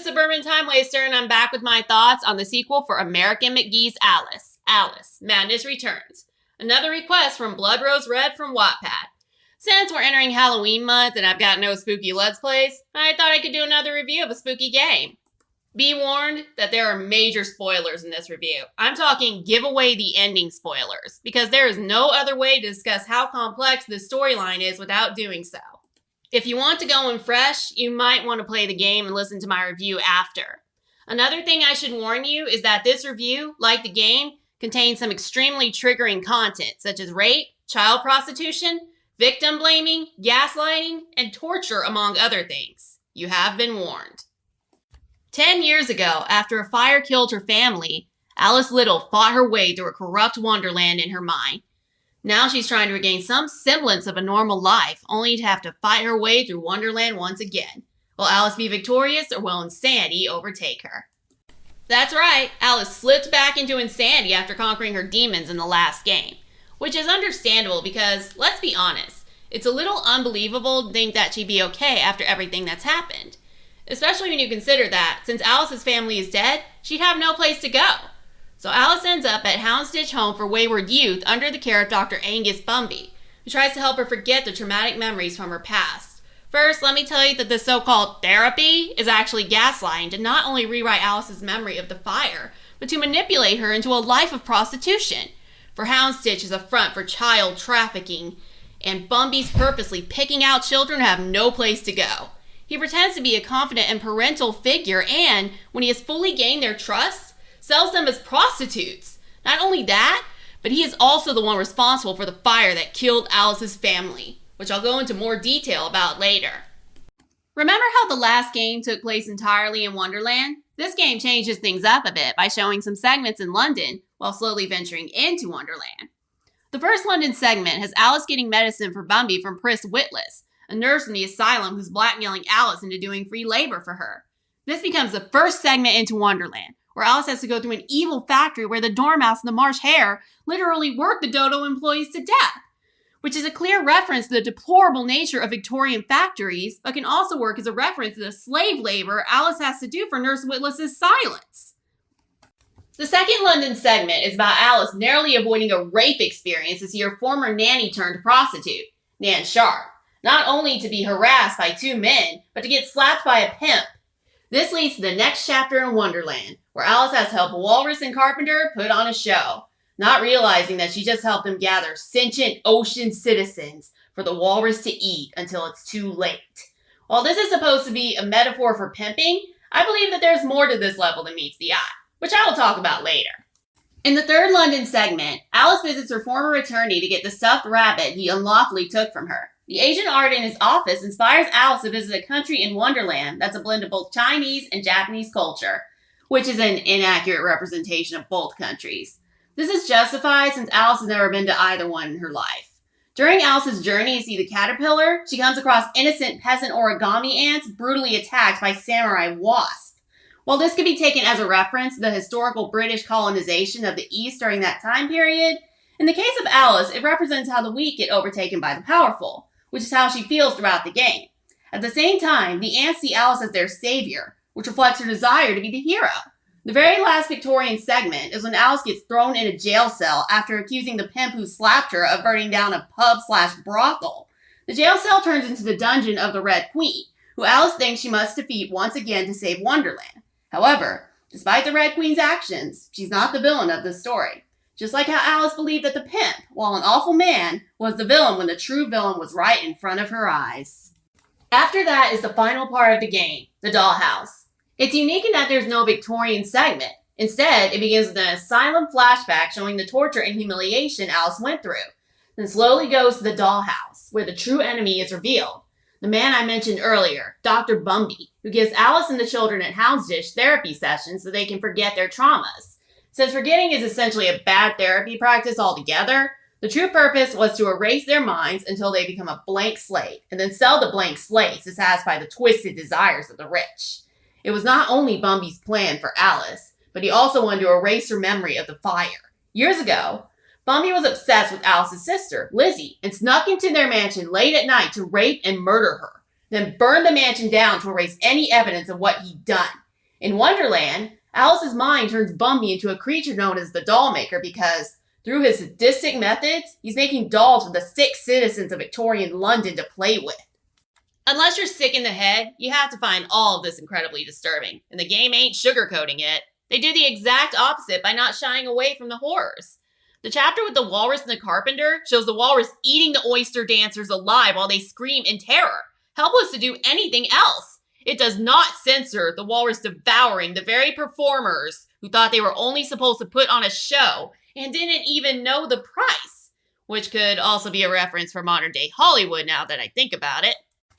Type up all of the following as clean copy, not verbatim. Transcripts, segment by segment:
Suburban Time Waster, and I'm back with my thoughts on the sequel for American McGee's Alice. Alice, Madness Returns. Another request from Blood Rose Red from Wattpad. Since we're entering Halloween month and I've got no spooky Let's Plays, I thought I could do another review of a spooky game. Be warned that there are major spoilers in this review. I'm talking give away the ending spoilers, because there is no other way to discuss how complex this storyline is without doing so. If you want to go in fresh, you might want to play the game and listen to my review after. Another thing I should warn you is that this review, like the game, contains some extremely triggering content, such as rape, child prostitution, victim blaming, gaslighting, and torture, among other things. You have been warned. 10 years ago, after a fire killed her family, Alice Little fought her way through a corrupt Wonderland in her mind. Now she's trying to regain some semblance of a normal life, only to have to fight her way through Wonderland once again. Will Alice be victorious, or will insanity overtake her? That's right, Alice slipped back into insanity after conquering her demons in the last game. Which is understandable because, let's be honest, it's a little unbelievable to think that she'd be okay after everything that's happened. Especially when you consider that, since Alice's family is dead, she'd have no place to go. So Alice ends up at Houndsditch Home for Wayward Youth under the care of Dr. Angus Bumby, who tries to help her forget the traumatic memories from her past. First, let me tell you that this so-called therapy is actually gaslighting to not only rewrite Alice's memory of the fire, but to manipulate her into a life of prostitution. For Houndsditch is a front for child trafficking, and Bumby's purposely picking out children who have no place to go. He pretends to be a confident and parental figure, and, when he has fully gained their trust, sells them as prostitutes. Not only that, but he is also the one responsible for the fire that killed Alice's family, which I'll go into more detail about later. Remember how the last game took place entirely in Wonderland? This game changes things up a bit by showing some segments in London while slowly venturing into Wonderland. The first London segment has Alice getting medicine for Bumby from Pris Witless, a nurse in the asylum who's blackmailing Alice into doing free labor for her. This becomes the first segment into Wonderland, where Alice has to go through an evil factory where the dormouse and the marsh hare literally work the dodo employees to death, which is a clear reference to the deplorable nature of Victorian factories, but can also work as a reference to the slave labor Alice has to do for Nurse Witless's silence. The second London segment is about Alice narrowly avoiding a rape experience to see her former nanny turned prostitute, Nan Sharp, not only to be harassed by two men, but to get slapped by a pimp. This leads to the next chapter in Wonderland, where Alice has to help Walrus and Carpenter put on a show, not realizing that she just helped them gather sentient ocean citizens for the walrus to eat until it's too late. While this is supposed to be a metaphor for pimping, I believe that there's more to this level than meets the eye, which I will talk about later. In the third London segment, Alice visits her former attorney to get the stuffed rabbit he unlawfully took from her. The Asian art in his office inspires Alice to visit a country in Wonderland that's a blend of both Chinese and Japanese culture, which is an inaccurate representation of both countries. This is justified since Alice has never been to either one in her life. During Alice's journey to see the caterpillar, she comes across innocent peasant origami ants brutally attacked by samurai wasps. While this could be taken as a reference to the historical British colonization of the East during that time period, in the case of Alice, it represents how the weak get overtaken by the powerful, which is how she feels throughout the game. At the same time, the ants see Alice as their savior, which reflects her desire to be the hero. The very last Victorian segment is when Alice gets thrown in a jail cell after accusing the pimp who slapped her of burning down a pub/brothel. The jail cell turns into the dungeon of the Red Queen, who Alice thinks she must defeat once again to save Wonderland. However, despite the Red Queen's actions, she's not the villain of this story. Just like how Alice believed that the pimp, while an awful man, was the villain when the true villain was right in front of her eyes. After that is the final part of the game, the dollhouse. It's unique in that there's no Victorian segment. Instead, it begins with an asylum flashback showing the torture and humiliation Alice went through, then slowly goes to the dollhouse, where the true enemy is revealed. The man I mentioned earlier, Dr. Bumby, who gives Alice and the children at Houndsditch therapy sessions so they can forget their traumas. Since forgetting is essentially a bad therapy practice altogether, the true purpose was to erase their minds until they become a blank slate, and then sell the blank slates to satisfy the twisted desires of the rich. It was not only Bumby's plan for Alice, but he also wanted to erase her memory of the fire. Years ago, Bumby was obsessed with Alice's sister, Lizzie, and snuck into their mansion late at night to rape and murder her, then burned the mansion down to erase any evidence of what he'd done. In Wonderland, Alice's mind turns Bumby into a creature known as the Doll Maker because, through his sadistic methods, he's making dolls for the sick citizens of Victorian London to play with. Unless you're sick in the head, you have to find all of this incredibly disturbing, and the game ain't sugarcoating it. They do the exact opposite by not shying away from the horrors. The chapter with the walrus and the carpenter shows the walrus eating the oyster dancers alive while they scream in terror, helpless to do anything else. It does not censor the walrus devouring the very performers who thought they were only supposed to put on a show and didn't even know the price, which could also be a reference for modern day Hollywood now that I think about it.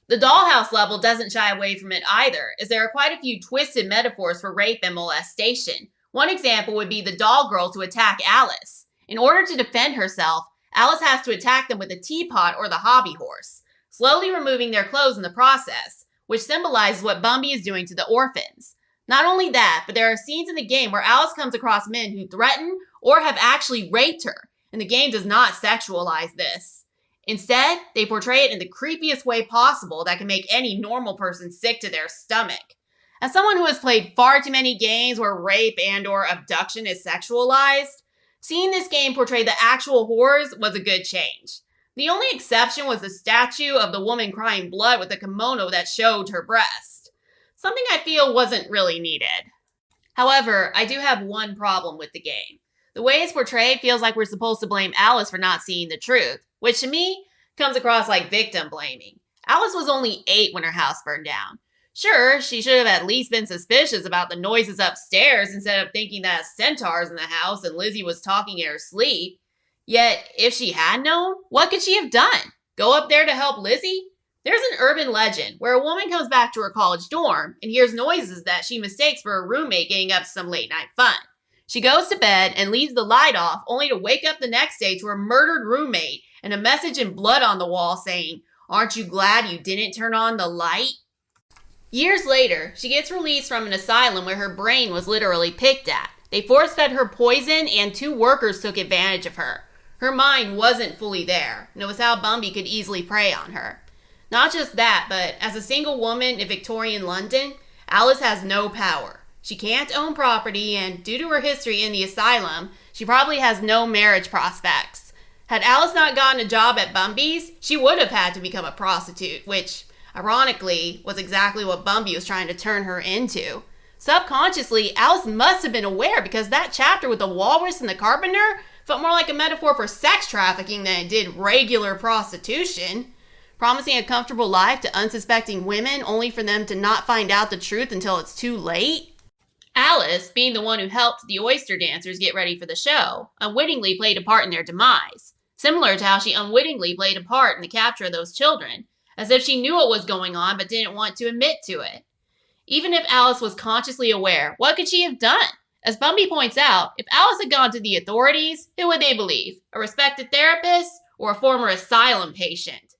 The dollhouse level doesn't shy away from it either, as there are quite a few twisted metaphors for rape and molestation. One example would be the doll girls who attack Alice. In order to defend herself, Alice has to attack them with a teapot or the hobby horse, slowly removing their clothes in the process, which symbolizes what Bumby is doing to the orphans. Not only that, but there are scenes in the game where Alice comes across men who threaten or have actually raped her, and the game does not sexualize this. Instead, they portray it in the creepiest way possible that can make any normal person sick to their stomach. As someone who has played far too many games where rape and or abduction is sexualized, seeing this game portray the actual horrors was a good change. The only exception was the statue of the woman crying blood with a kimono that showed her breast. Something I feel wasn't really needed. However, I do have one problem with the game. The way it's portrayed feels like we're supposed to blame Alice for not seeing the truth, which to me comes across like victim blaming. Alice was only 8 when her house burned down. Sure, she should have at least been suspicious about the noises upstairs instead of thinking that centaurs in the house and Lizzie was talking in her sleep. Yet, if she had known, what could she have done? Go up there to help Lizzie? There's an urban legend where a woman comes back to her college dorm and hears noises that she mistakes for her roommate getting up to some late night fun. She goes to bed and leaves the light off only to wake up the next day to her murdered roommate and a message in blood on the wall saying, "Aren't you glad you didn't turn on the light?" Years later, she gets released from an asylum where her brain was literally picked at. They force-fed her poison and 2 workers took advantage of her. Her mind wasn't fully there, and it was how Bumby could easily prey on her. Not just that, but as a single woman in Victorian London, Alice has no power. She can't own property, and due to her history in the asylum, she probably has no marriage prospects. Had Alice not gotten a job at Bumby's, she would have had to become a prostitute, which, ironically, was exactly what Bumby was trying to turn her into. Subconsciously, Alice must have been aware because that chapter with the walrus and the carpenter felt more like a metaphor for sex trafficking than it did regular prostitution. Promising a comfortable life to unsuspecting women only for them to not find out the truth until it's too late. Alice, being the one who helped the oyster dancers get ready for the show, unwittingly played a part in their demise, similar to how she unwittingly played a part in the capture of those children, as if she knew what was going on but didn't want to admit to it. Even if Alice was consciously aware, what could she have done? As Bumby points out, if Alice had gone to the authorities, who would they believe? A respected therapist or a former asylum patient?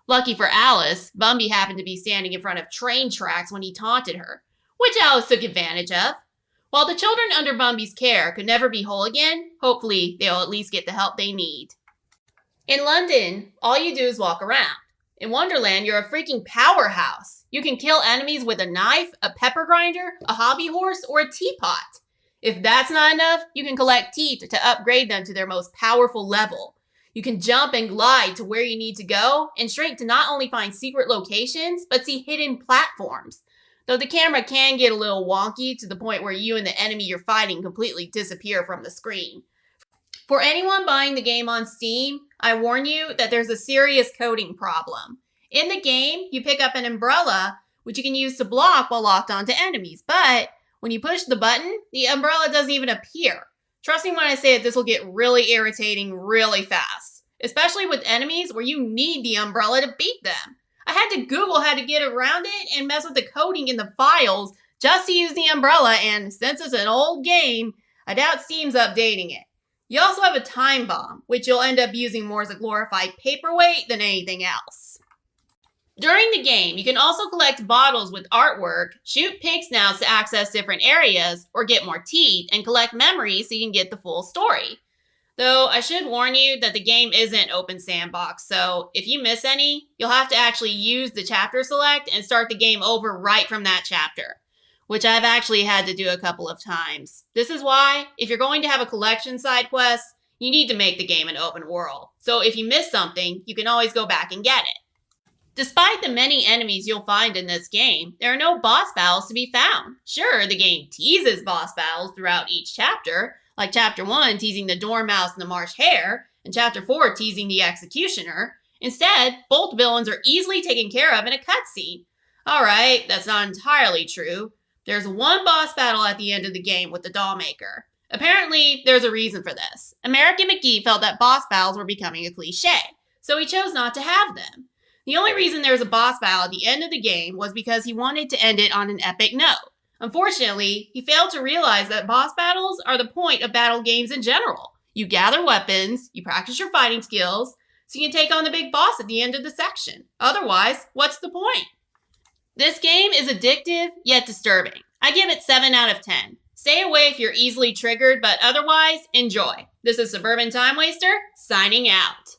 Lucky for Alice, Bumby happened to be standing in front of train tracks when he taunted her, which Alice took advantage of. While the children under Bumby's care could never be whole again, hopefully they'll at least get the help they need. In London, all you do is walk around. In Wonderland, you're a freaking powerhouse. You can kill enemies with a knife, a pepper grinder, a hobby horse, or a teapot. If that's not enough, you can collect teeth to upgrade them to their most powerful level. You can jump and glide to where you need to go, and shrink to not only find secret locations, but see hidden platforms. Though the camera can get a little wonky to the point where you and the enemy you're fighting completely disappear from the screen. For anyone buying the game on Steam, I warn you that there's a serious coding problem. In the game, you pick up an umbrella, which you can use to block while locked onto enemies, but when you push the button, the umbrella doesn't even appear. Trust me when I say that this will get really irritating really fast, especially with enemies where you need the umbrella to beat them. I had to Google how to get around it and mess with the coding in the files just to use the umbrella, and since it's an old game, I doubt Steam's updating it. You also have a time bomb, which you'll end up using more as a glorified paperweight than anything else. During the game, you can also collect bottles with artwork, shoot pig snouts to access different areas, or get more teeth, and collect memories so you can get the full story. Though I should warn you that the game isn't open sandbox, so if you miss any, you'll have to actually use the chapter select and start the game over right from that chapter. which I've actually had to do a couple of times. This is why, if you're going to have a collection side quest, you need to make the game an open world. So if you miss something, you can always go back and get it. Despite the many enemies you'll find in this game, there are no boss battles to be found. Sure, the game teases boss battles throughout each chapter, like Chapter 1 teasing the Dormouse and the Marsh Hare, and Chapter 4 teasing the Executioner. Instead, both villains are easily taken care of in a cutscene. Alright, that's not entirely true. There's one boss battle at the end of the game with the Dollmaker. Apparently, there's a reason for this. American McGee felt that boss battles were becoming a cliche, so he chose not to have them. The only reason there's a boss battle at the end of the game was because he wanted to end it on an epic note. Unfortunately, he failed to realize that boss battles are the point of battle games in general. You gather weapons, you practice your fighting skills, so you can take on the big boss at the end of the section. Otherwise, what's the point? This game is addictive, yet disturbing. I give it 7 out of 10. Stay away if you're easily triggered, but otherwise, enjoy. This is Suburban Time Waster, signing out.